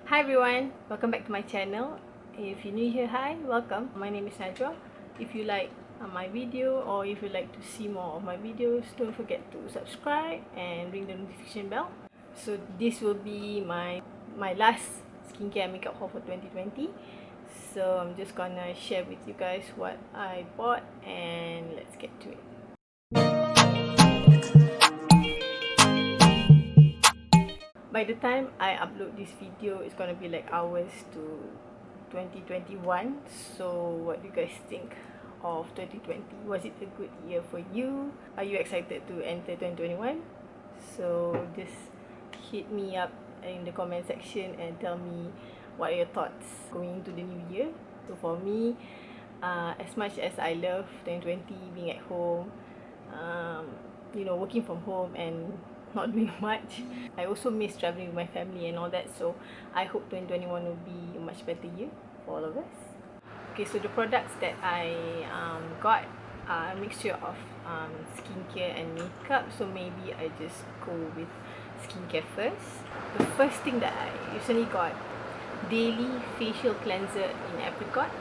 Hi everyone, welcome back to my channel. If you're new here, hi, welcome. My name is Najwa. If you like my video or if you like to see more of my videos, don't forget to subscribe and ring the notification bell. So this will be my last skincare and makeup haul for 2020. So I'm just gonna share with you guys what I bought and let's get to it. By the time I upload this video, it's gonna be like hours to 2021. So what do you guys think of 2020? Was it a good year for you? Are you excited to enter 2021? So just hit me up in the comment section and tell me what are your thoughts going into the new year. So for me, as much as I love 2020, being at home, working from home and not doing much, I also miss traveling with my family and all that. So I hope 2021 will be a much better year for all of us. Okay, so the products that I got are a mixture of skincare and makeup. So maybe I just go with skincare first. The first thing that I recently got, daily facial cleanser in Apricot.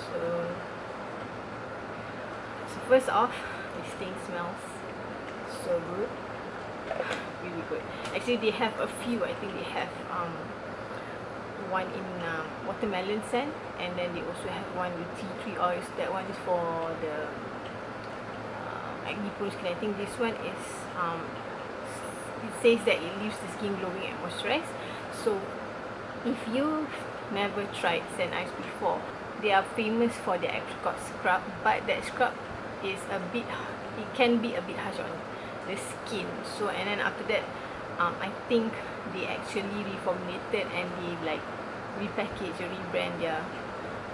So first off, this thing smells so good, really good. Actually, they have a few. I think they have one in watermelon scent, and then they also have one with tea tree oils. That one is for the acne prone skin. I think this one is it says that it leaves the skin glowing and moisturized. So if you've never tried St. Ives before, they are famous for their apricot scrub, but that scrub is it can be a bit harsh on the skin. So and then after that, I think they actually reformulated and they like repackage or rebrand their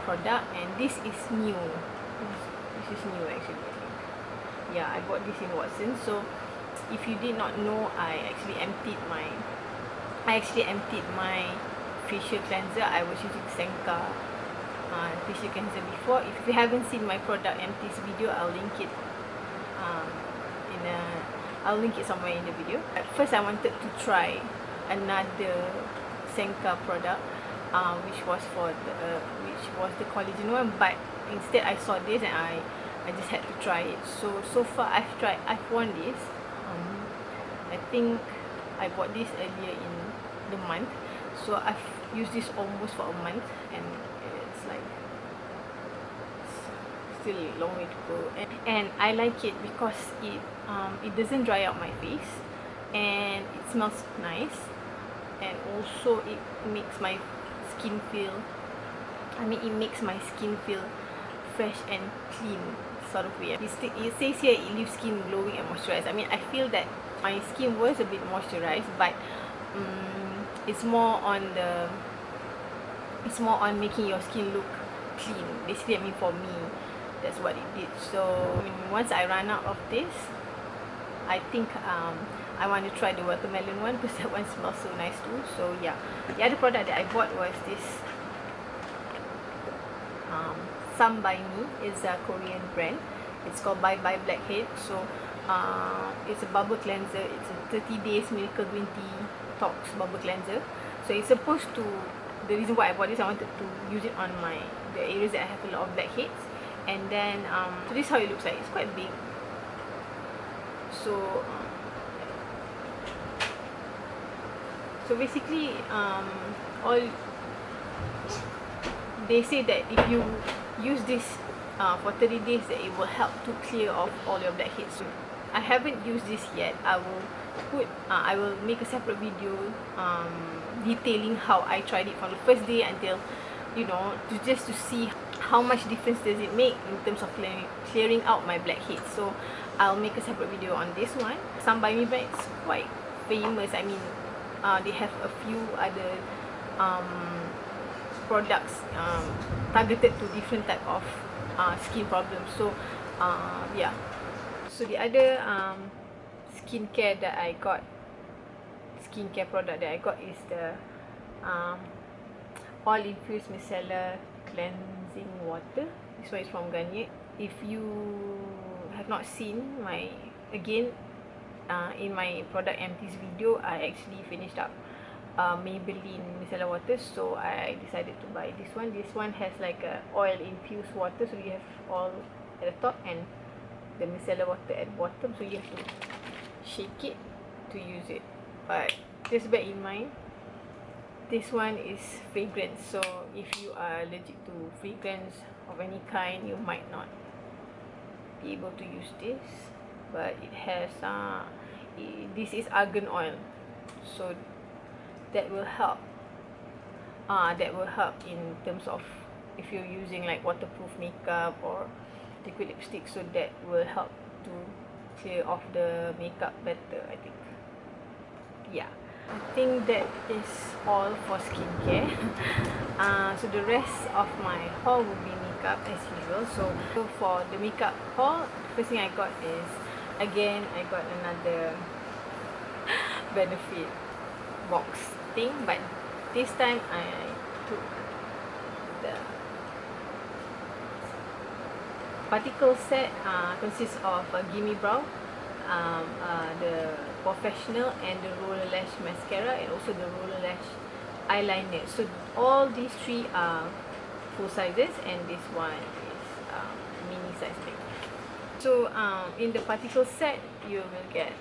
product, and this is new. This is new actually, I think. Yeah, I bought this in Watsons. So if you did not know, I actually emptied my facial cleanser. I was using Senka facial cleanser before. If you haven't seen my product empties video, I'll link it somewhere in the video. At first, I wanted to try another Senka product, which was the collagen one, but instead I saw this and I just had to try it. So far I've worn this. I think I bought this earlier in the month, so I've used this almost for a month, and it's like still a long way to go, and I like it because it doesn't dry out my face and it smells nice, and also it makes my skin feel fresh and clean sort of way. It says here it leaves skin glowing and moisturized. I mean, I feel that my skin was a bit moisturized, but it's more on making your skin look clean. Basically, I mean, for me, that's what it did. So once I run out of this, I think I want to try the watermelon one because that one smells so nice too. So yeah, the other product that I bought was this Somebymi. It's a Korean brand. It's called Bye Bye Blackhead. So it's a bubble cleanser. It's a 30 days miracle green tea tox bubble cleanser. So it's supposed to, the reason why I bought this, I wanted to use it on the areas that I have a lot of blackheads. And then so this is how it looks like. It's quite big. So basically, all they say that if you use this for 30 days, that it will help to clear off all your blackheads. So I haven't used this yet. I will make a separate video detailing how I tried it from the first day until, just to see how much difference does it make in terms of clearing out my blackheads. So I'll make a separate video on this one. Somebymi brand is quite famous. I mean, they have a few other products targeted to different type of skin problems. So yeah. So the other skincare product that I got is the Oil-infused Micellar cleansing water. This one is from Garnier. If you have not seen in my product empties video, I actually finished up Maybelline micellar water, so I decided to buy this one. This one has like a oil-infused water, so you have oil at the top and the micellar water at the bottom, so you have to shake it to use it. But just bear in mind, this one is fragrance, so if you are allergic to fragrance of any kind, you might not be able to use this. But it has this is argan oil, so that will help in terms of if you're using like waterproof makeup or liquid lipstick, so that will help to clear off the makeup better, I think. Yeah, I think that is all for skincare. So the rest of my haul will be makeup as usual. So for the makeup haul, first thing I got is, again, I got another Benefit box thing, but this time I took the particle set. Consists of Gimme Brow, the Professional, and the Roller Lash Mascara, and also the Roller Lash Eyeliner. So all these three are full sizes, and this one is mini size thing. So in the particle set, you will get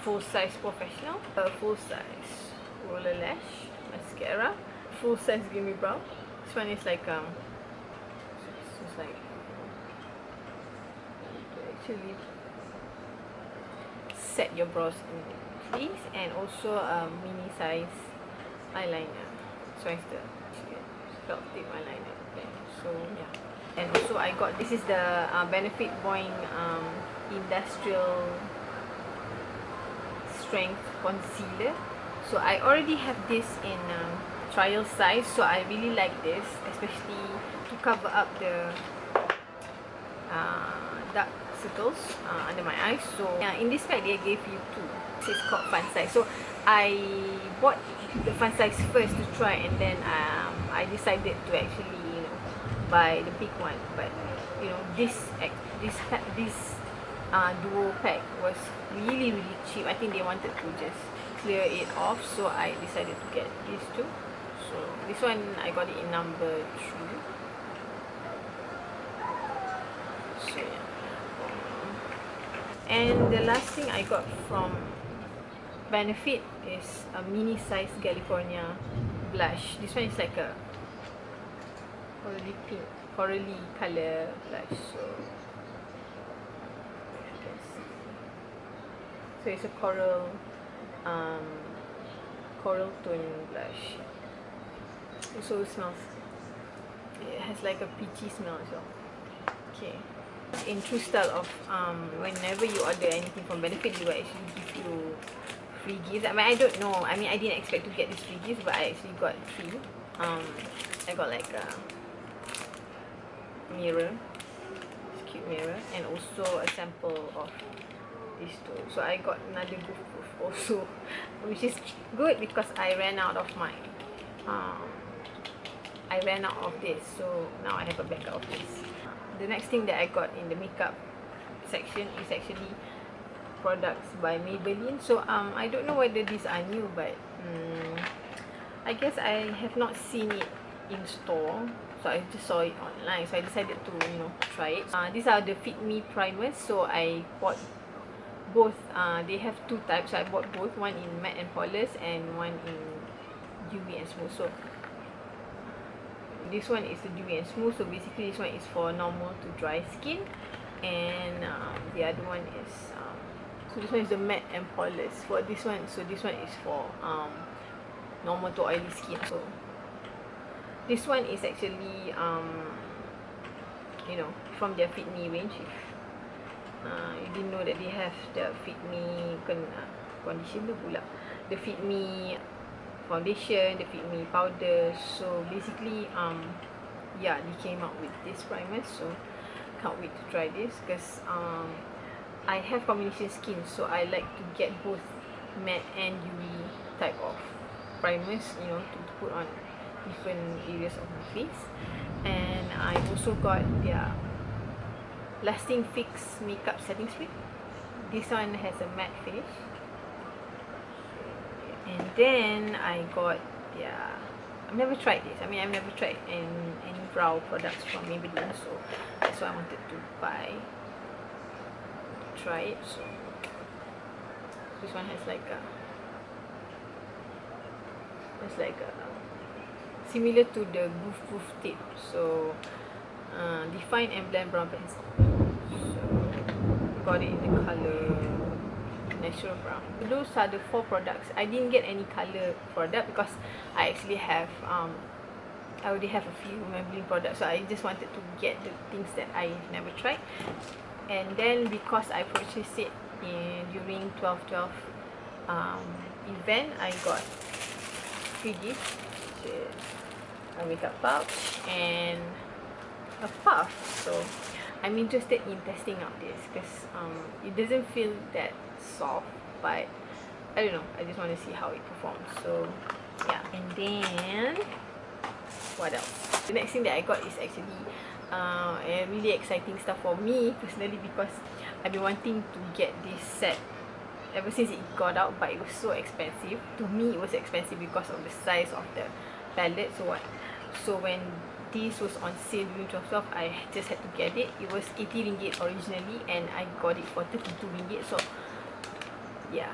full size Professional, full size Roller Lash Mascara, full size Gimme Brow. This one is like it's like actually set your brows in place, and also a mini size eyeliner. So it's the felt tip eyeliner. Okay. So yeah, and also I got, this is the Benefit Boing Industrial Strength Concealer. So I already have this in trial size, so I really like this, especially to cover up the dark circles under my eyes. So in this pack they gave you two. This is called fun size. So I bought the fun size first to try, and then I decided to actually, you know, buy the big one. But you know, this duo pack was really cheap. I think they wanted to just clear it off, so I decided to get these two. So this one I got it in number 3. So yeah. And the last thing I got from Benefit is a mini size Galifornia blush. This one is like a corally pink, corally color blush. So it's a coral tone blush. Also it smells, it has like a peachy smell as well. Okay, in true style of whenever you order anything from Benefit, they will actually give you free gifts. I mean, I don't know, I mean, I didn't expect to get this free gifts, but I actually got 3. I got like a mirror, this cute mirror, and also a sample of these two. So I got another goof also, which is good because I ran out of my this, so now I have a backup of this. The next thing that I got in the makeup section is actually products by Maybelline. So I don't know whether these are new, but I guess I have not seen it in store, so I just saw it online, so I decided to, you know, try it. These are the FitMe primers, so I bought both. They have 2 types, so I bought both, one in matte and poreless and one in dewy and smooth. So this one is the dewy and smooth, so basically this one is for normal to dry skin, and the other one is so this one is the matte and poreless for this one. So this one is for normal to oily skin. So this one is actually you know, from their FitMe range. If you didn't know that they have the FitMe conditioner pula, the FitMe foundation, the FitMe powder. So basically yeah, they came out with this primer, so can't wait to try this, because I have combination skin, so I like to get both matte and dewy type of primers, you know, to put on different areas of my face. And I also got their Lasting Fix makeup setting spray. This one has a matte finish. And then I got, yeah, I've never tried this. I mean, I've never tried any brow products from Maybelline, so that's why I wanted to try it. So this one has like a, it's like a, similar to the Goof Goof tip. So define and blend brown pencil. So got it in the color natural brown. Those are the 4 products. I didn't get any color product because I actually have I already have a few Maybelline products, so I just wanted to get the things that I never tried. And then because I purchased it during 12/12 event, I got free gift, which is a makeup pouch and a puff. So I'm interested in testing out this because it doesn't feel that soft, but I don't know, I just want to see how it performs. So yeah. And then what else? The next thing that I got is actually a really exciting stuff for me personally, because I've been wanting to get this set ever since it got out, but it was so expensive. To me, it was expensive because of the size of the palette. So when this was on sale during 12/12, I just had to get it. It was 80 ringgit originally, and I got it for 32 ringgit. So yeah,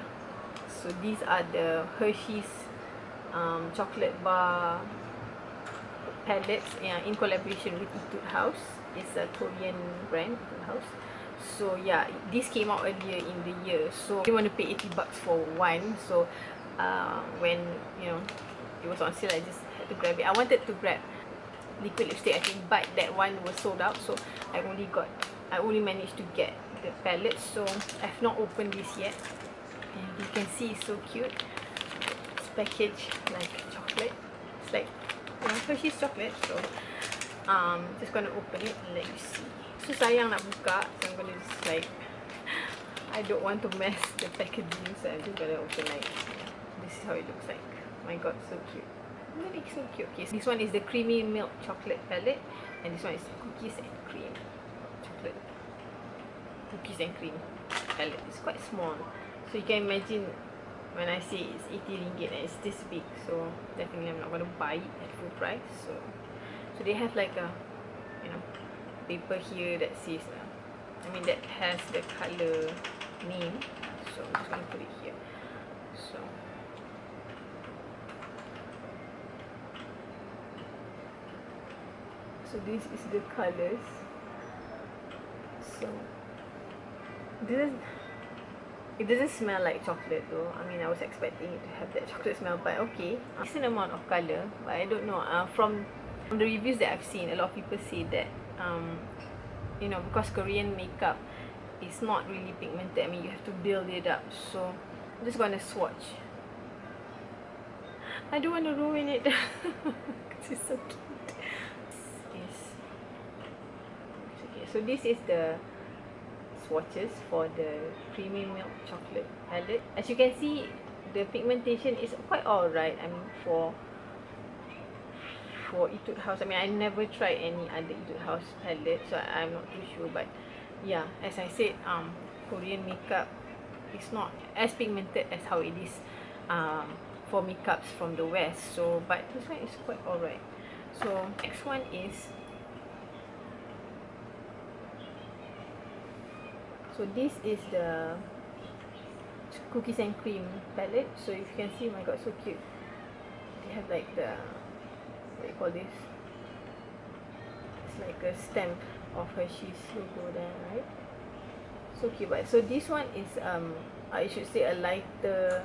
so these are the Hershey's chocolate bar palettes in collaboration with Etude House. It's a Korean brand, Etude House. So yeah, this came out earlier in the year, so I didn't want to pay 80 bucks for one. So when it was on sale, I just had to grab it. I wanted to grab liquid lipstick, I think, but that one was sold out, so I only managed to get the palette. So I've not opened this yet, and you can see it's so cute. It's packaged like chocolate. It's like Hershey's chocolate. So just gonna open it and let you see. So sayang nak buka, so I'm gonna just like, I don't want to mess the packaging, so I'm just gonna open like, this is how it looks like. My god, so cute. Really so cute. Okay, so this one is the creamy milk chocolate palette, and this one is cookies and cream chocolate cookies and cream palette. It's quite small, so you can imagine when I say it's 80 ringgit and it's this big, so definitely I'm not going to buy it at full price. So they have like a paper here that says that has the color name, so I'm just going to put it here. So this is the colors. So it doesn't smell like chocolate though. I mean, I was expecting it to have that chocolate smell, but okay. Decent amount of color, but I don't know. From the reviews that I've seen, a lot of people say that because Korean makeup is not really pigmented. I mean, you have to build it up. So I'm just gonna swatch. I don't want to ruin it because it's so cute. So this is the swatches for the creamy milk chocolate palette. As you can see, the pigmentation is quite alright. I mean, for Etude House, I mean, I never tried any other Etude House palette, so I'm not too sure. But yeah, as I said, Korean makeup is not as pigmented as how it is for makeups from the West. So, but this one is quite alright. So next one is, so this is the cookies and cream palette. So if you can see, oh my god, so cute. They have like the, what do you call this? It's like a stamp of Hershey's logo there, right? So cute. But so this one is I should say a lighter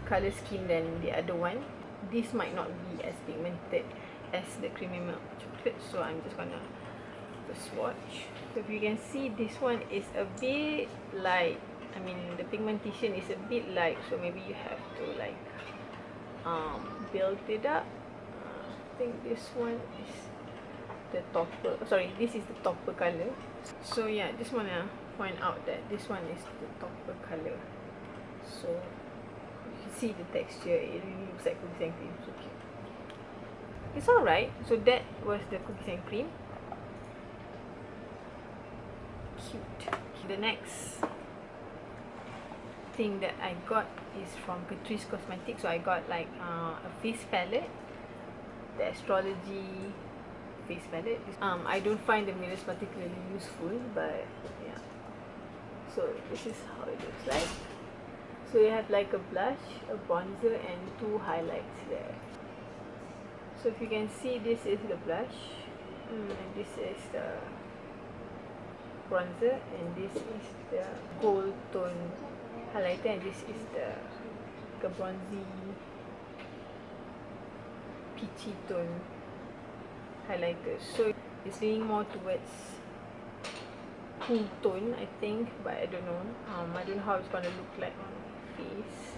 color scheme than the other one. This might not be as pigmented as the creamy milk chocolate, so I'm just gonna swatch. So if you can see, this one is a bit light. I mean, the pigmentation is a bit light, so maybe you have to like build it up. I think this one is the topper. Sorry, this is the topper color. So yeah, just wanna point out that this one is the topper color. So you can see the texture. It really looks like cookies and cream. So cute. It's alright. So that was the cookies and cream. Cute. The next thing that I got is from Catrice Cosmetics. So I got like a face palette, the Astrology face palette. I don't find the mirrors particularly useful, but yeah. So this is how it looks like. So you have like a blush, a bronzer, and 2 highlights there. So if you can see, this is the blush, and this is the bronzer, and this is the gold tone highlighter, and this is the bronzy peachy tone highlighter. So it's leaning more towards cool tone, I think, but I don't know. I don't know how it's gonna look like on my face.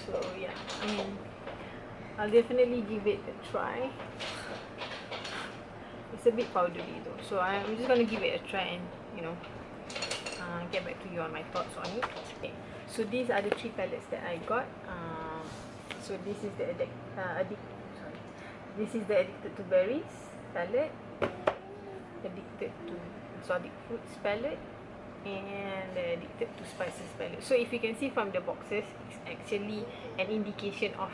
So yeah, I mean, I'll definitely give it a try. It's a bit powdery though, so I'm just gonna give it a try and, you know, get back to you on my thoughts on it. Okay, so these are the 3 palettes that I got. So this is the Addicted to Berries palette, Addicted to Exotic Fruits palette, and the Addicted to Spices palette. So if you can see from the boxes, it's actually an indication of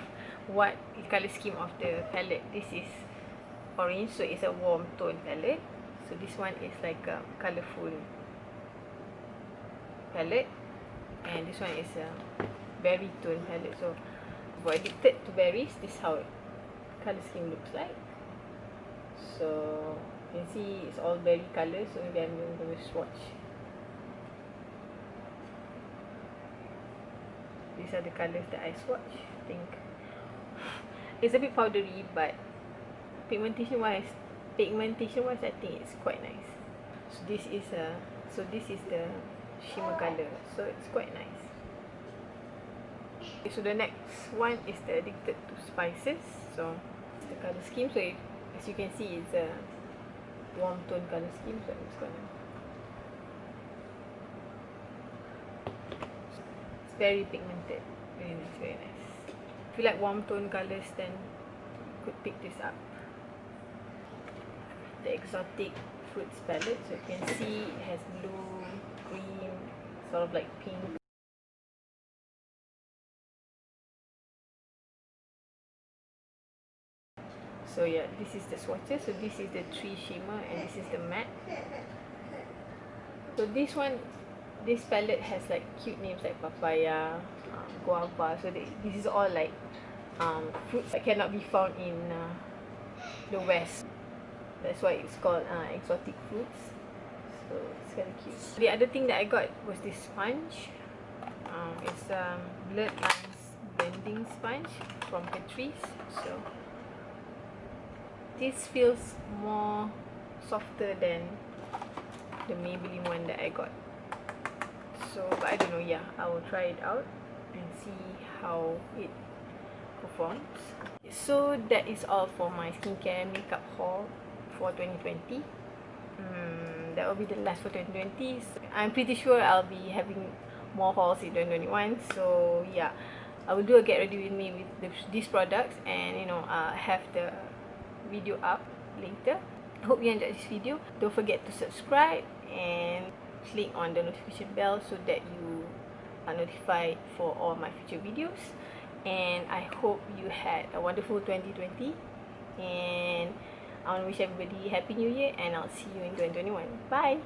what the color scheme of the palette. This is orange, so it's a warm tone palette. So this one is like a colorful palette, and this one is a berry tone palette. So for Addicted to Berries, this is how color scheme looks like. So you can see it's all berry colors, so maybe I'm going to swatch. These are the colors that I swatch. I think it's a bit powdery, but pigmentation wise I think it's quite nice. So this is the shimmer color, so it's quite nice. Okay, so the next one is the Addicted to Spices. So the color scheme, so as you can see, it's a warm tone color scheme. So I'm just gonna, it's very pigmented, very nice, very nice. If you like warm tone colors, then you could pick this up. The Exotic Fruits palette, so you can see it has blue, green, sort of like pink. So yeah, this is the swatches. So this is the 3 shimmer, and this is the matte. So this palette has like cute names like papaya, guava. So this is all like fruits that cannot be found in the West. That's why it's called exotic fruits. So it's kind of cute. The other thing that I got was this sponge. It's Blurred Lines blending sponge from Catrice. So this feels more softer than the Maybelline one that I got. So, but I don't know. Yeah, I will try it out and see how it performs. So that is all for my skincare makeup haul for 2020. That will be the last for 2020. So I'm pretty sure I'll be having more hauls in 2021. So yeah, I will do a get ready with me with these products, and you know, have the video up later. I hope you enjoyed this video. Don't forget to subscribe and click on the notification bell so that you are notified for all my future videos. And I hope you had a wonderful 2020, and I want to wish everybody Happy New Year, and I'll see you in 2021. Bye!